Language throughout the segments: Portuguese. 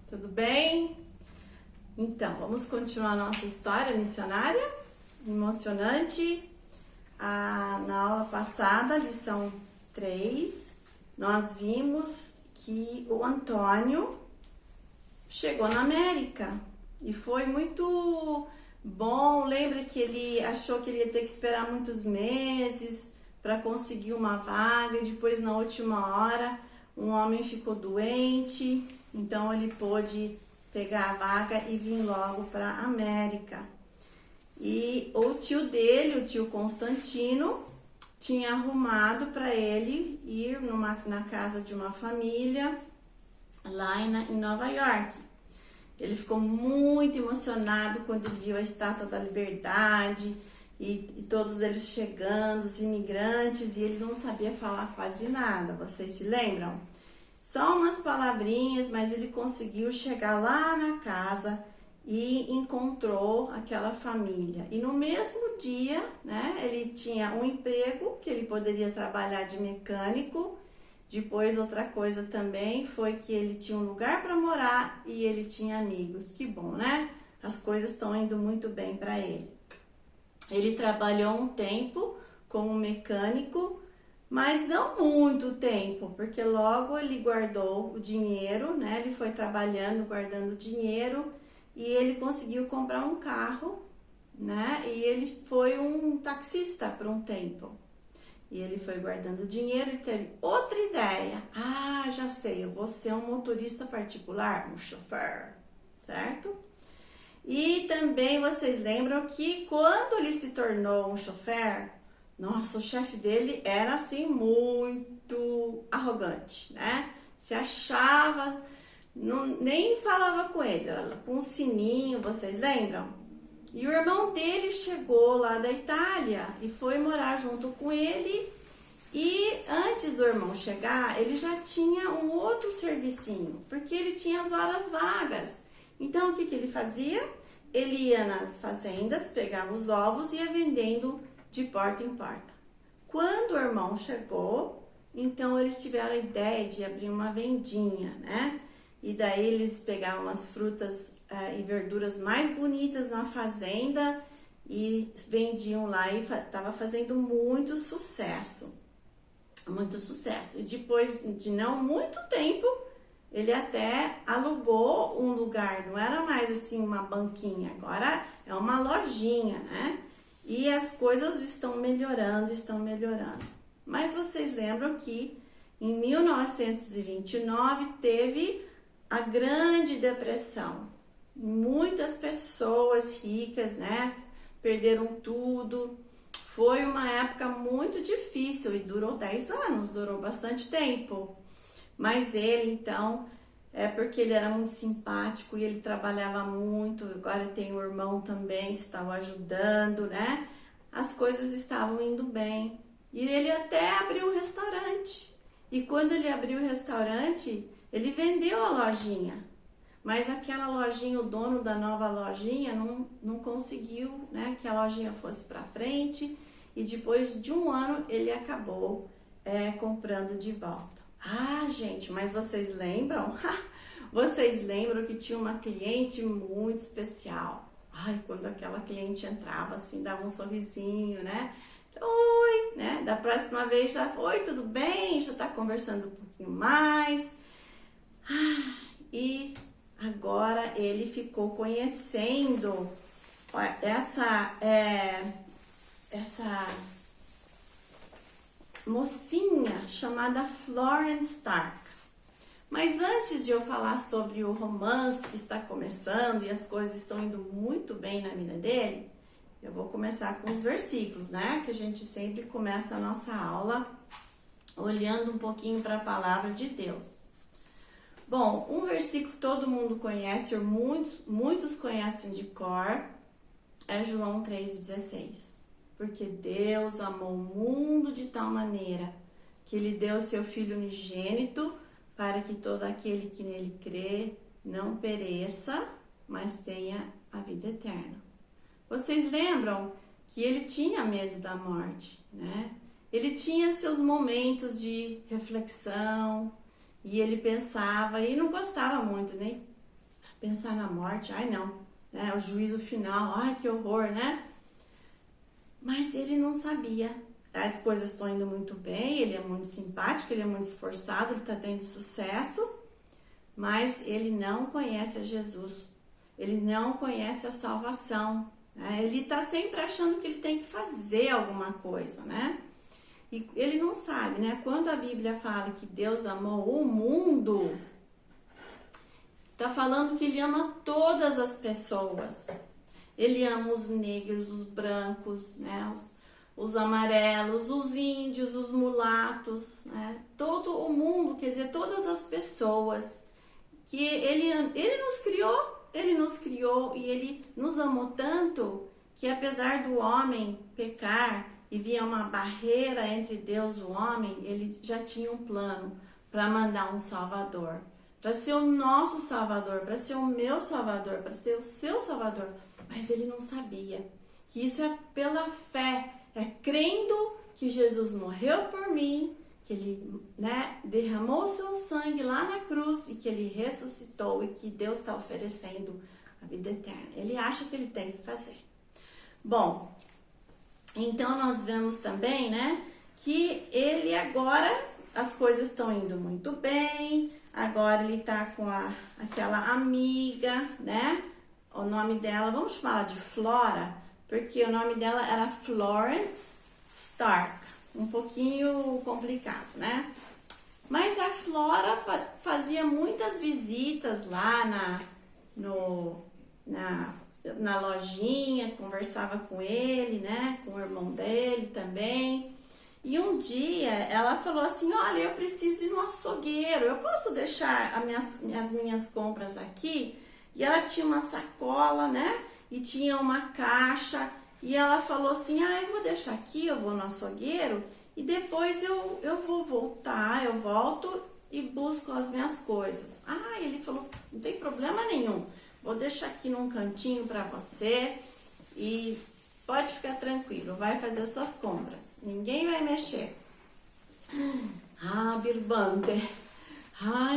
Tudo bem? Então, vamos continuar nossa história missionária, emocionante. Na aula passada, lição 3, nós vimos que o Antônio chegou na América e foi muito bom. Lembra que ele achou que ele ia ter que esperar muitos meses para conseguir uma vaga e depois, na última hora, um homem ficou doente, então ele pôde pegar a vaga e vir logo para a América. E o tio dele, o tio Constantino, tinha arrumado para ele ir na casa de uma família lá em Nova York. Ele ficou muito emocionado quando ele viu a Estátua da Liberdade e todos eles chegando, os imigrantes, e ele não sabia falar quase nada. Vocês se lembram? Só umas palavrinhas, mas ele conseguiu chegar lá na casa e encontrou aquela família. E no mesmo dia, né, ele tinha um emprego que ele poderia trabalhar de mecânico. Depois, outra coisa também foi que ele tinha um lugar para morar e ele tinha amigos. Que bom, né? As coisas estão indo muito bem para ele. Ele trabalhou um tempo como mecânico, mas não muito tempo, porque logo ele guardou o dinheiro, né? Ele foi trabalhando, guardando dinheiro e ele conseguiu comprar um carro, né? E ele foi um taxista por um tempo. E ele foi guardando dinheiro e teve outra ideia. Ah, já sei, eu vou ser um motorista particular, um chofer, certo? E também vocês lembram que quando ele se tornou um chofer, nossa, o chefe dele era assim muito arrogante, né? Se achava, nem falava com ele, era com um sininho, vocês lembram? E o irmão dele chegou lá da Itália e foi morar junto com ele. E antes do irmão chegar, ele já tinha um outro servicinho, porque ele tinha as horas vagas. Então, o que ele fazia? Ele ia nas fazendas, pegava os ovos e ia vendendo de porta em porta. Quando o irmão chegou, então eles tiveram a ideia de abrir uma vendinha, né? E daí eles pegavam as frutas e verduras mais bonitas na fazenda e vendiam lá e estava fazendo muito sucesso. Muito sucesso. E depois de não muito tempo, ele até alugou um lugar, não era mais assim uma banquinha, agora é uma lojinha, né? E as coisas estão melhorando, estão melhorando. Mas vocês lembram que em 1929 teve a Grande Depressão. Muitas pessoas ricas, né, perderam tudo. Foi uma época muito difícil e durou 10 anos, durou bastante tempo. Mas ele, então, porque ele era muito simpático e ele trabalhava muito, agora tem um irmão também que estava ajudando, né? As coisas estavam indo bem. E ele até abriu um restaurante. E quando ele abriu o restaurante, ele vendeu a lojinha. Mas aquela lojinha, o dono da nova lojinha não conseguiu, né, que a lojinha fosse para frente. E depois de um ano, ele acabou comprando de volta. Ah, gente, mas vocês lembram? Vocês lembram que tinha uma cliente muito especial? Ai, quando aquela cliente entrava assim, dava um sorrisinho, né? Oi, né? Da próxima vez já, oi, tudo bem? Já tá conversando um pouquinho mais. E agora ele ficou conhecendo essa mocinha chamada Florence Stark. Mas antes de eu falar sobre o romance que está começando e as coisas estão indo muito bem na vida dele, eu vou começar com os versículos, né? Que a gente sempre começa a nossa aula olhando um pouquinho para a palavra de Deus. Bom, um versículo que todo mundo conhece, ou muitos conhecem de cor, é João 3,16. Porque Deus amou o mundo de tal maneira que Ele deu seu Filho unigênito para que todo aquele que nele crê não pereça, mas tenha a vida eterna. Vocês lembram que Ele tinha medo da morte, né? Ele tinha seus momentos de reflexão e ele pensava e não gostava muito, né? pensar na morte, ai não, né? O juízo final, ai que horror, né? Mas ele não sabia. As coisas estão indo muito bem, ele é muito simpático, ele é muito esforçado, ele está tendo sucesso, mas ele não conhece a Jesus, ele não conhece a salvação, né? Ele está sempre achando que ele tem que fazer alguma coisa, né? E ele não sabe, né? Quando a Bíblia fala que Deus amou o mundo, está falando que ele ama todas as pessoas. Ele ama os negros, os brancos, né? Os amarelos, os índios, os mulatos, né? Todo o mundo, quer dizer, todas as pessoas. Que ele nos criou e ele nos amou tanto que apesar do homem pecar e via uma barreira entre Deus e o homem, ele já tinha um plano para mandar um Salvador, para ser o nosso Salvador, para ser o meu Salvador, para ser o seu Salvador. Mas ele não sabia que isso é pela fé, é crendo que Jesus morreu por mim, que ele, né, derramou o seu sangue lá na cruz e que ele ressuscitou e que Deus está oferecendo a vida eterna. Ele acha que ele tem que fazer. Bom, então nós vemos também, né, que ele agora, as coisas estão indo muito bem, agora ele tá com aquela amiga, né, o nome dela, vamos chamar ela de Flora, porque o nome dela era Florence Stark, um pouquinho complicado, né? Mas a Flora fazia muitas visitas lá na lojinha, conversava com ele, né? Com o irmão dele também. E um dia ela falou assim, olha, eu preciso ir no açougueiro, eu posso deixar as minhas compras aqui? E ela tinha uma sacola, né? E tinha uma caixa. E ela falou assim, eu vou deixar aqui, eu vou no açougueiro e depois eu vou voltar, eu volto e busco as minhas coisas. Ele falou, não tem problema nenhum, vou deixar aqui num cantinho para você e pode ficar tranquilo, vai fazer as suas compras, ninguém vai mexer. Birbante,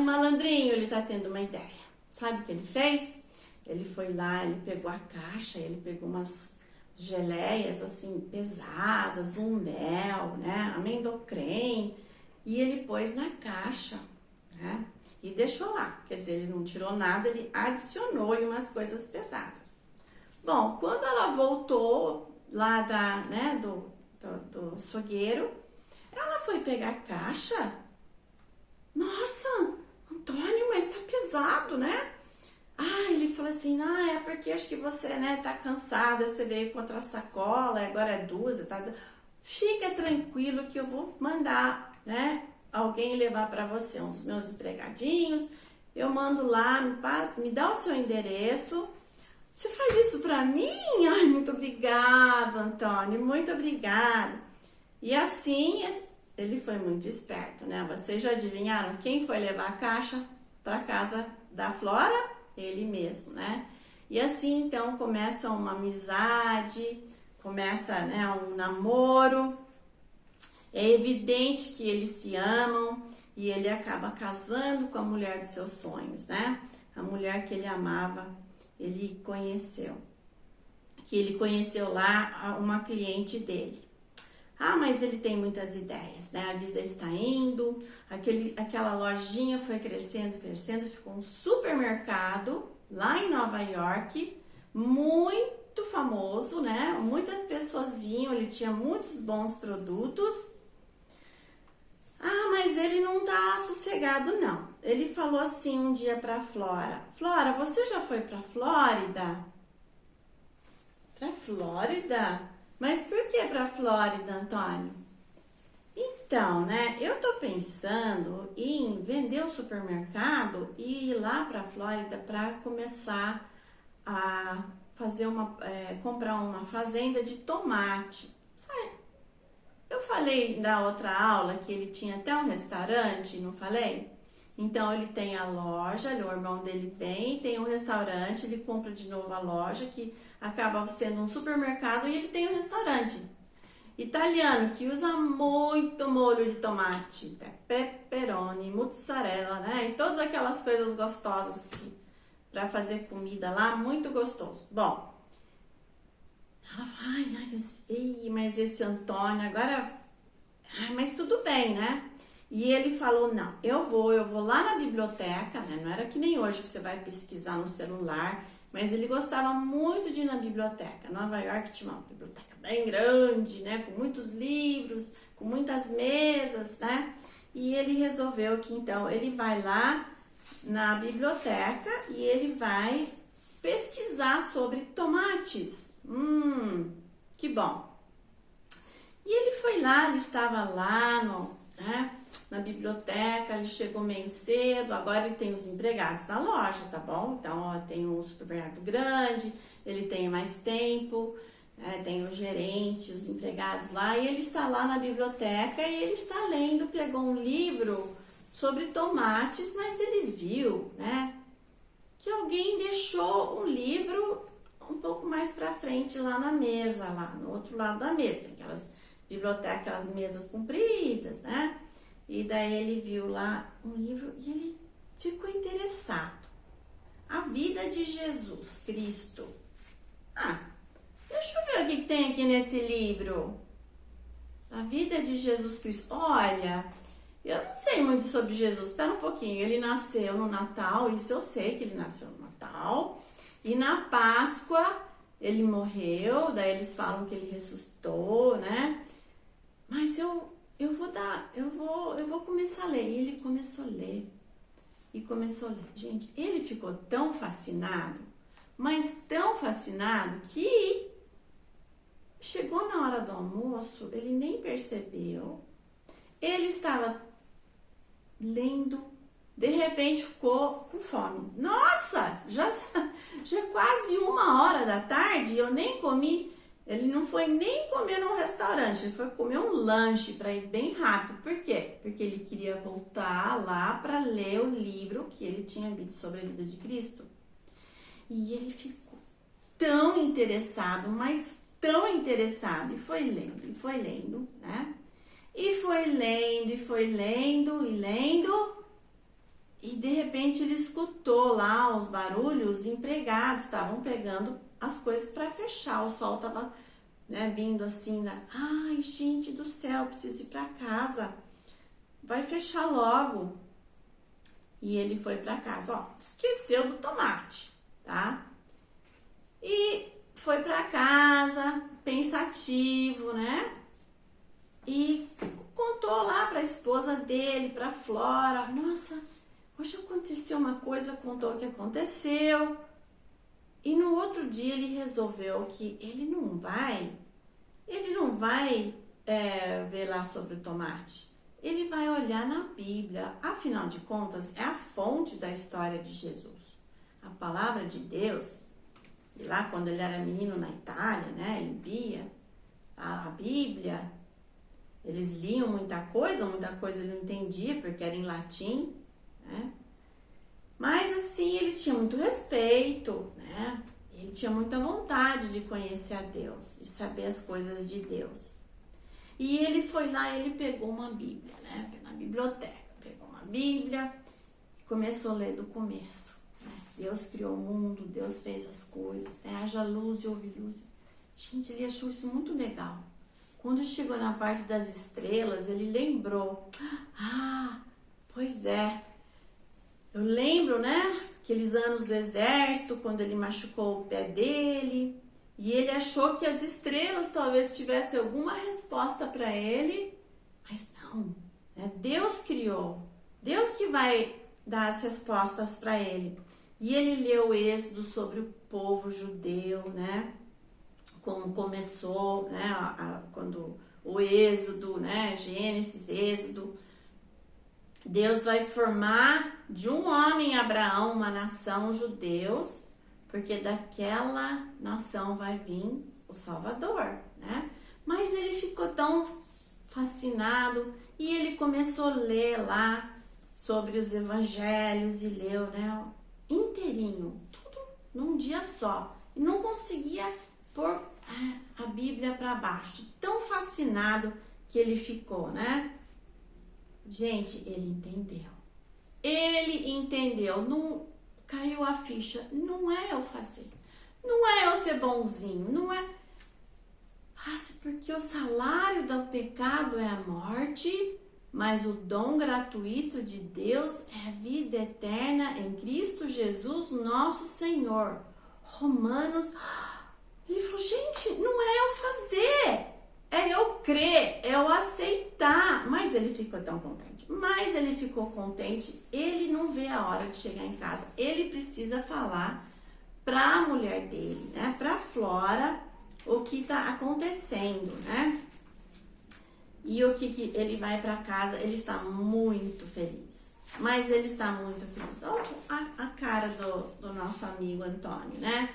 malandrinho, ele tá tendo uma ideia. Sabe o que ele fez? Ele foi lá, ele pegou a caixa, ele pegou umas geleias assim pesadas, um mel, né, amendocrem, e ele pôs na caixa, né, e deixou lá. Quer dizer, ele não tirou nada, ele adicionou em umas coisas pesadas. Bom, quando ela voltou lá do açougueiro, ela foi pegar a caixa. Nossa, Antônio, mas tá pesado, né? Ele falou assim, é porque acho que você, né, tá cansada, você veio com outra sacola, agora é duas, tá? Fica tranquilo que eu vou mandar, né, alguém levar para você, uns meus empregadinhos, eu mando lá, me dá o seu endereço. Você faz isso para mim? Muito obrigado, Antônio, muito obrigado. E assim, ele foi muito esperto, né? Vocês já adivinharam quem foi levar a caixa para casa da Flora? Ele mesmo, né? E assim, então, começa uma amizade, começa, né, um namoro. É evidente que eles se amam e ele acaba casando com a mulher dos seus sonhos, né? A mulher que ele amava, ele conheceu. Que ele conheceu lá uma cliente dele. Mas ele tem muitas ideias, né? A vida está indo, aquela lojinha foi crescendo, ficou um supermercado lá em Nova York, muito famoso, né? Muitas pessoas vinham, ele tinha muitos bons produtos. Mas ele não tá sossegado, não. Ele falou assim um dia pra Flora, Flora, você já foi pra Flórida? Pra Flórida? Mas por que para Flórida, Antônio? Então, né, eu tô pensando em vender o supermercado e ir lá para Flórida para começar a fazer comprar uma fazenda de tomate. Sabe? Eu falei na outra aula que ele tinha até um restaurante, não falei? Então, ele tem a loja, o irmão dele vem, tem um restaurante, ele compra de novo a loja, que acaba sendo um supermercado, e ele tem um restaurante italiano, que usa muito molho de tomate, pepperoni, mozzarella, né? E todas aquelas coisas gostosas que para fazer comida lá, muito gostoso. Bom, ela fala, mas esse Antônio agora, mas tudo bem, né? E ele falou, não, eu vou lá na biblioteca, né? Não era que nem hoje que você vai pesquisar no celular, mas ele gostava muito de ir na biblioteca. Nova York tinha uma biblioteca bem grande, né? Com muitos livros, com muitas mesas, né? E ele resolveu que então ele vai lá na biblioteca e ele vai pesquisar sobre tomates. Que bom. E ele foi lá, ele estava lá na biblioteca, ele chegou meio cedo, agora ele tem os empregados na loja, tá bom? Então, ó, tem um supermercado grande, ele tem mais tempo, tem o gerente, os empregados lá, e ele está lá na biblioteca e ele está lendo, pegou um livro sobre tomates, mas ele viu, né, que alguém deixou um livro um pouco mais para frente lá na mesa, lá no outro lado da mesa, aquelas bibliotecas, aquelas mesas compridas, né? E daí ele viu lá um livro e ele ficou interessado. A vida de Jesus Cristo. Deixa eu ver o que tem aqui nesse livro. A vida de Jesus Cristo. Olha, eu não sei muito sobre Jesus. Espera um pouquinho. Ele nasceu no Natal, isso eu sei que ele nasceu no Natal. E na Páscoa ele morreu, daí eles falam que ele ressuscitou, né? Mas eu vou começar a ler. E ele começou a ler. E começou a ler. Gente, ele ficou tão fascinado, mas tão fascinado que chegou na hora do almoço, ele nem percebeu. Ele estava lendo, de repente ficou com fome. Nossa, já é quase 1h da tarde e eu nem comi. Ele não foi nem comer num restaurante, ele foi comer um lanche para ir bem rápido. Por quê? Porque ele queria voltar lá para ler o livro que ele tinha lido sobre a vida de Cristo. E ele ficou tão interessado, mas tão interessado, e foi lendo, né? E foi lendo, e de repente ele escutou lá os barulhos, os empregados estavam pegando as coisas para fechar, o sol tava, né, vindo assim, né? Ai, gente do céu, preciso ir para casa, vai fechar logo. E ele foi para casa, ó, esqueceu do tomate, tá? E foi para casa, pensativo, né? E contou lá para a esposa dele, para Flora, nossa, hoje aconteceu uma coisa, contou o que aconteceu. E no outro dia ele resolveu que ele não vai ver lá sobre o tomate. Ele vai olhar na Bíblia. Afinal de contas, é a fonte da história de Jesus. A palavra de Deus. E lá quando ele era menino na Itália, né, ele lia a Bíblia. Eles liam muita coisa ele não entendia porque era em latim, né? Mas assim, ele tinha muito respeito, né? Ele tinha muita vontade de conhecer a Deus e saber as coisas de Deus. E ele foi lá, ele pegou uma Bíblia, né? Na biblioteca, pegou uma Bíblia e começou a ler do começo. Né? Deus criou o mundo, Deus fez as coisas, né? Haja luz e houve luz. Gente, ele achou isso muito legal. Quando chegou na parte das estrelas, ele lembrou. Pois é. Eu lembro, né? Aqueles anos do exército, quando ele machucou o pé dele. E ele achou que as estrelas talvez tivessem alguma resposta para ele. Mas não. Né? Deus criou. Deus que vai dar as respostas para ele. E ele leu o Êxodo sobre o povo judeu, né? Como começou, né? Quando o Êxodo, né? Gênesis, Êxodo. Deus vai formar de um homem, Abraão, uma nação judeus, porque daquela nação vai vir o Salvador, né? Mas ele ficou tão fascinado e ele começou a ler lá sobre os evangelhos e leu, né, inteirinho, tudo num dia só. E não conseguia pôr a Bíblia para baixo, de tão fascinado que ele ficou, né? Gente, ele entendeu. Ele entendeu. caiu a ficha. Não é eu fazer. Não é eu ser bonzinho. Não é... porque o salário do pecado é a morte, mas o dom gratuito de Deus é a vida eterna em Cristo Jesus, nosso Senhor. Romanos... Ele falou, gente, não é eu fazer, é eu crer, é eu aceitar. Mas ele ficou tão contente, ele não vê a hora de chegar em casa. Ele precisa falar para a mulher dele, né, para Flora, o que está acontecendo, né? E o que ele vai para casa, ele está muito feliz. Mas ele está muito feliz. Olha a cara do nosso amigo Antônio, né?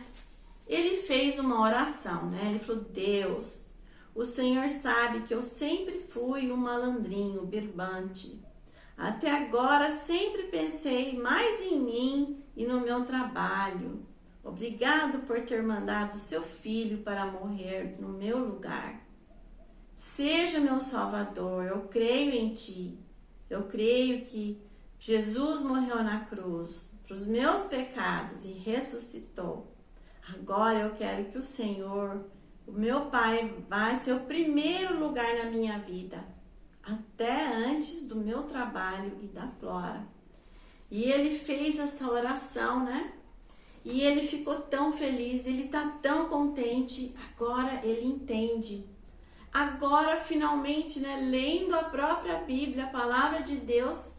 Ele fez uma oração, né? Ele falou, Deus, o Senhor sabe que eu sempre fui um malandrinho, birbante. Até agora sempre pensei mais em mim e no meu trabalho. Obrigado por ter mandado seu filho para morrer no meu lugar. Seja meu Salvador, eu creio em ti. Eu creio que Jesus morreu na cruz para os meus pecados e ressuscitou. Agora eu quero que o Senhor, o meu Pai, vai ser o primeiro lugar na minha vida, até antes do meu trabalho e da Flora. E ele fez essa oração, né? E ele ficou tão feliz, ele tá tão contente, agora ele entende. Agora, finalmente, né, lendo a própria Bíblia, a palavra de Deus,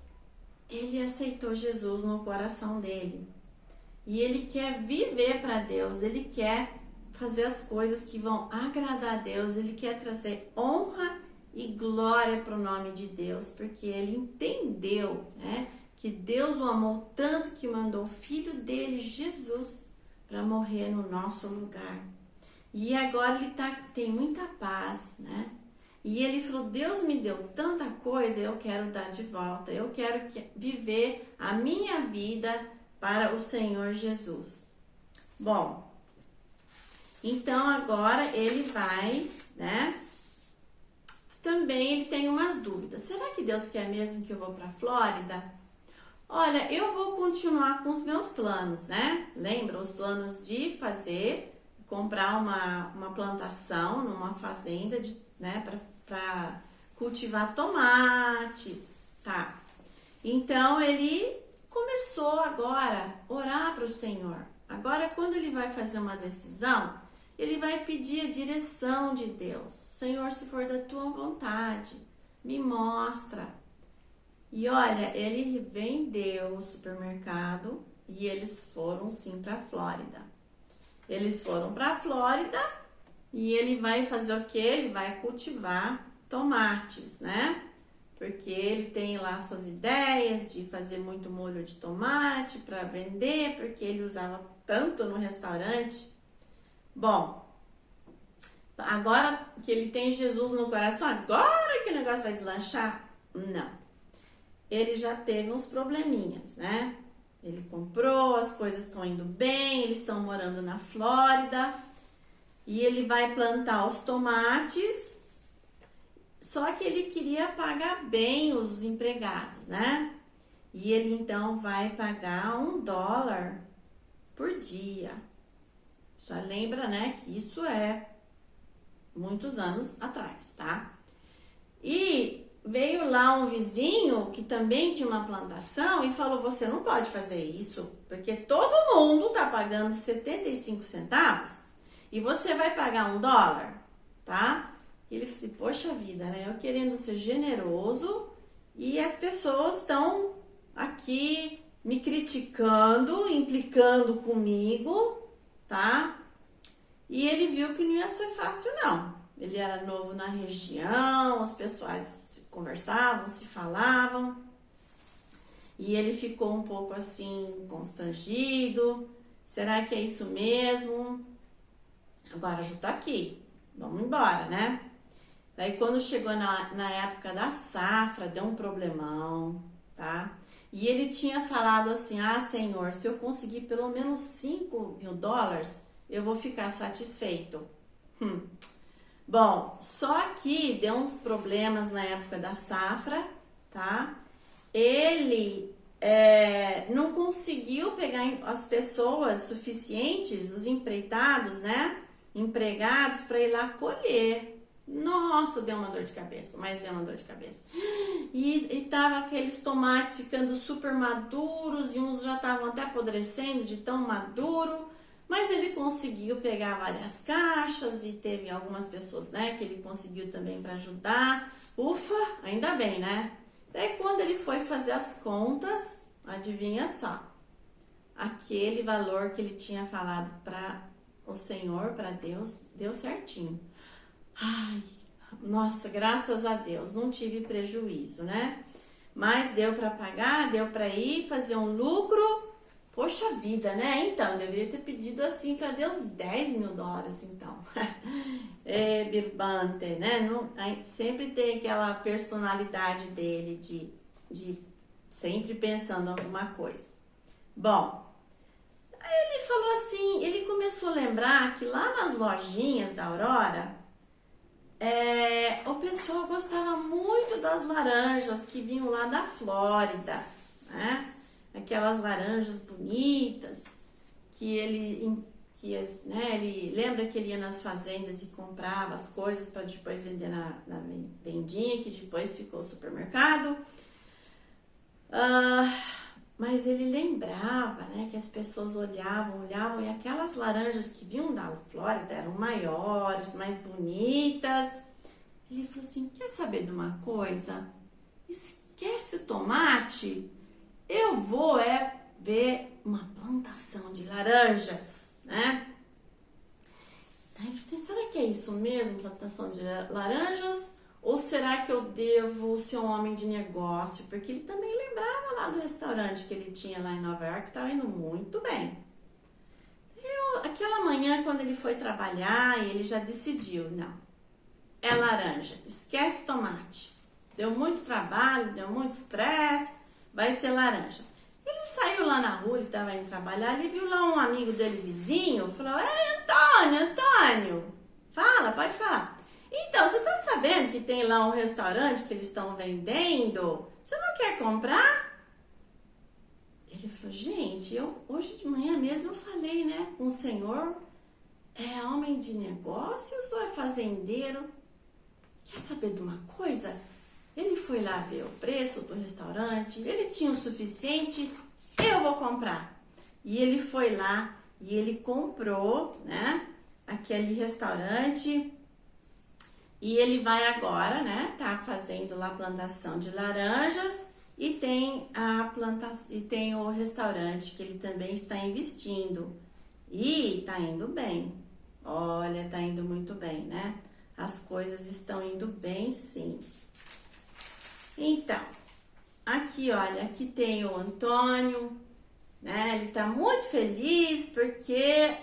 ele aceitou Jesus no coração dele. E ele quer viver para Deus, ele quer fazer as coisas que vão agradar a Deus, ele quer trazer honra e glória para o nome de Deus, porque ele entendeu, né, que Deus o amou tanto que mandou o filho dele, Jesus, para morrer no nosso lugar. E agora ele tem muita paz, né? E ele falou, Deus me deu tanta coisa, eu quero dar de volta, eu quero viver a minha vida para o Senhor Jesus. Bom, então agora ele vai, né? Também ele tem umas dúvidas. Será que Deus quer mesmo que eu vou para a Flórida? Olha, eu vou continuar com os meus planos, né? Lembra os planos de comprar uma plantação numa fazenda, né? Para cultivar tomates, tá? Então ele começou agora a orar para o Senhor. Agora, quando ele vai fazer uma decisão, ele vai pedir a direção de Deus. Senhor, se for da tua vontade, me mostra. E olha, ele vendeu o supermercado e eles foram sim para a Flórida. Eles foram para a Flórida e ele vai fazer o quê? Ele vai cultivar tomates, né? Porque ele tem lá suas ideias de fazer muito molho de tomate para vender, porque ele usava tanto no restaurante. Bom, agora que ele tem Jesus no coração, agora que o negócio vai deslanchar? Não. Ele já teve uns probleminhas, né? Ele comprou, as coisas estão indo bem, eles estão morando na Flórida e ele vai plantar os tomates. Só que ele queria pagar bem os empregados, né? E ele então vai pagar $1 por dia. Só lembra, né, que isso é muitos anos atrás, tá? E veio lá um vizinho que também tinha uma plantação e falou, você não pode fazer isso, porque todo mundo tá pagando 75 centavos e você vai pagar $1, tá? E ele falou assim, poxa vida, né? Eu querendo ser generoso e as pessoas estão aqui me criticando, implicando comigo, tá? E ele viu que não ia ser fácil, não. Ele era novo na região, as pessoas se conversavam, se falavam. E ele ficou um pouco assim, constrangido. Será que é isso mesmo? Agora já tá aqui, vamos embora, né? Daí quando chegou na época da safra, deu um problemão, tá? E ele tinha falado assim, Senhor, se eu conseguir pelo menos $5.000, eu vou ficar satisfeito. Bom, só que deu uns problemas na época da safra, tá? Ele não conseguiu pegar as pessoas suficientes, os empreitados, né? Empregados para ir lá colher. Nossa, deu uma dor de cabeça, mas deu uma dor de cabeça. E tava aqueles tomates ficando super maduros e uns já estavam até apodrecendo de tão maduro. Mas ele conseguiu pegar várias caixas e teve algumas pessoas, né, que ele conseguiu também para ajudar. Ufa, ainda bem, né? Daí quando ele foi fazer as contas, adivinha só, aquele valor que ele tinha falado para o Senhor, para Deus, deu certinho. Ai, nossa, graças a Deus, não tive prejuízo, né? Mas deu para pagar, deu para ir fazer um lucro. Poxa vida, né? Então, eu deveria ter pedido assim para Deus $10 mil, então. Birbante, né? Não, sempre tem aquela personalidade dele de sempre pensando em alguma coisa. Bom, aí ele falou assim, ele começou a lembrar que lá nas lojinhas da Aurora, o pessoal gostava muito das laranjas que vinham lá da Flórida, né? Aquelas laranjas bonitas que ele lembra que ele ia nas fazendas e comprava as coisas para depois vender na vendinha, que depois ficou supermercado. Mas ele lembrava, né, que as pessoas olhavam e aquelas laranjas que vinham da Flórida eram maiores, mais bonitas. Ele falou assim, quer saber de uma coisa? Esquece o tomate, eu vou ver uma plantação de laranjas, né? Aí ele falou assim, será que é isso mesmo, plantação de laranjas? Ou será que eu devo ser um homem de negócio? Porque ele também lembrava lá do restaurante que ele tinha lá em Nova York, que estava indo muito bem. Aquela manhã, quando ele foi trabalhar, ele já decidiu, não, é laranja, esquece tomate. Deu muito trabalho, deu muito estresse, vai ser laranja. Ele saiu lá na rua, ele estava indo trabalhar, ele viu lá um amigo dele vizinho, falou, ei, Antônio, fala, pode falar. Então, você tá sabendo que tem lá um restaurante que eles estão vendendo? Você não quer comprar? Ele falou, gente, hoje de manhã mesmo eu falei, né, com o senhor, é homem de negócios ou é fazendeiro? Quer saber de uma coisa? Ele foi lá ver o preço do restaurante, ele tinha o suficiente, eu vou comprar. E ele foi lá e ele comprou, né, aquele restaurante. E ele vai agora, né, tá fazendo lá a plantação de laranjas e tem o restaurante que ele também está investindo. E tá indo bem. Olha, tá indo muito bem, né? As coisas estão indo bem, sim. Então, aqui, olha, aqui tem o Antônio, né? Ele tá muito feliz porque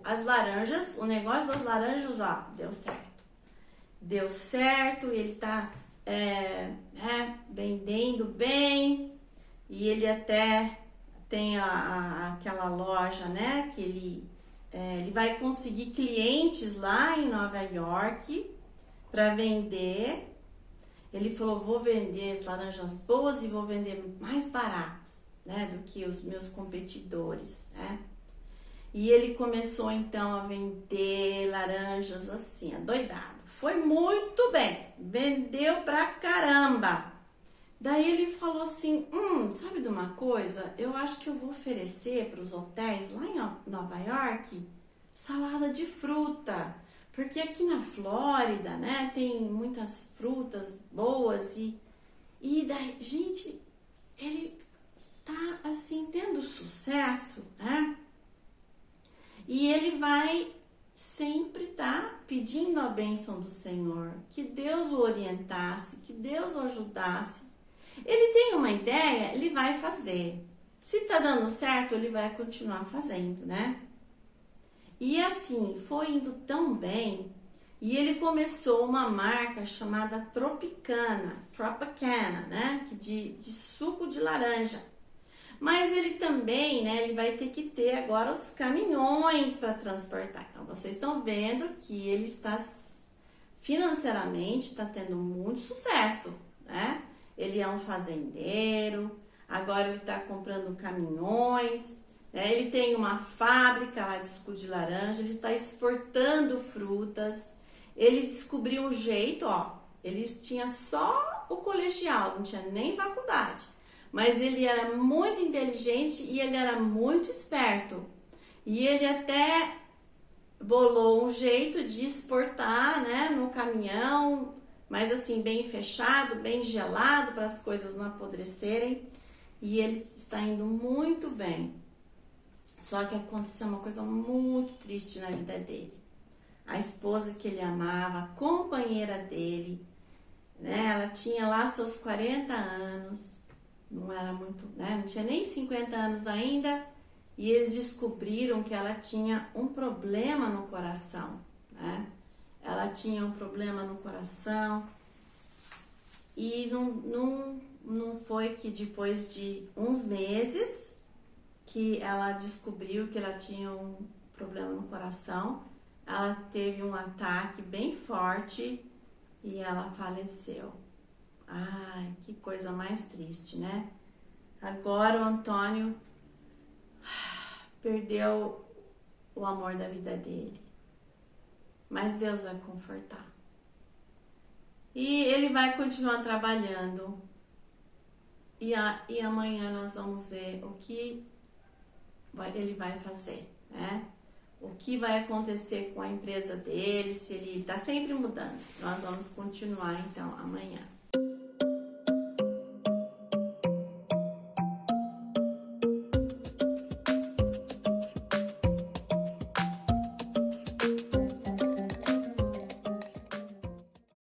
as laranjas, o negócio das laranjas, ó, deu certo. Deu certo, ele tá vendendo bem e ele até tem aquela loja, né, que ele vai conseguir clientes lá em Nova York para vender. Ele falou, vou vender as laranjas boas e vou vender mais barato, né, do que os meus competidores, né. E ele começou então a vender laranjas assim, adoidado. Foi muito bem, vendeu pra caramba. Daí ele falou assim, sabe de uma coisa? Eu acho que eu vou oferecer para os hotéis lá em Nova York salada de fruta. Porque aqui na Flórida, né, tem muitas frutas boas e daí, gente, ele tá assim tendo sucesso, né? E ele vai sempre tá pedindo a bênção do Senhor, que Deus o orientasse, que Deus o ajudasse. Ele tem uma ideia, ele vai fazer. Se tá dando certo, ele vai continuar fazendo, né? E assim, foi indo tão bem, e ele começou uma marca chamada Tropicana, né? De suco de laranja. Mas ele também, né, ele vai ter que ter agora os caminhões para transportar. Então, vocês estão vendo que ele está, financeiramente, está tendo muito sucesso, né? Ele é um fazendeiro, agora ele está comprando caminhões, né? Ele tem uma fábrica lá de suco de laranja, ele está exportando frutas. Ele descobriu um jeito, ó, ele tinha só o colegial, não tinha nem faculdade, mas ele era muito inteligente e ele era muito esperto. E ele até bolou um jeito de exportar, né, no caminhão, mas assim, bem fechado, bem gelado, para as coisas não apodrecerem. E ele está indo muito bem. Só que aconteceu uma coisa muito triste na vida dele. A esposa que ele amava, a companheira dele, né, ela tinha lá seus 40 anos, não era muito, né, não tinha nem 50 anos ainda, e eles descobriram que ela tinha um problema no coração, né? Ela tinha um problema no coração e não foi que depois de uns meses que ela descobriu que ela tinha um problema no coração, ela teve um ataque bem forte e ela faleceu. Ai, que coisa mais triste, né? Agora o Antônio perdeu o amor da vida dele. Mas Deus vai confortar. E ele vai continuar trabalhando. E amanhã nós vamos ver o que ele vai fazer, né? O que vai acontecer com a empresa dele, se ele está sempre mudando. Nós vamos continuar então amanhã.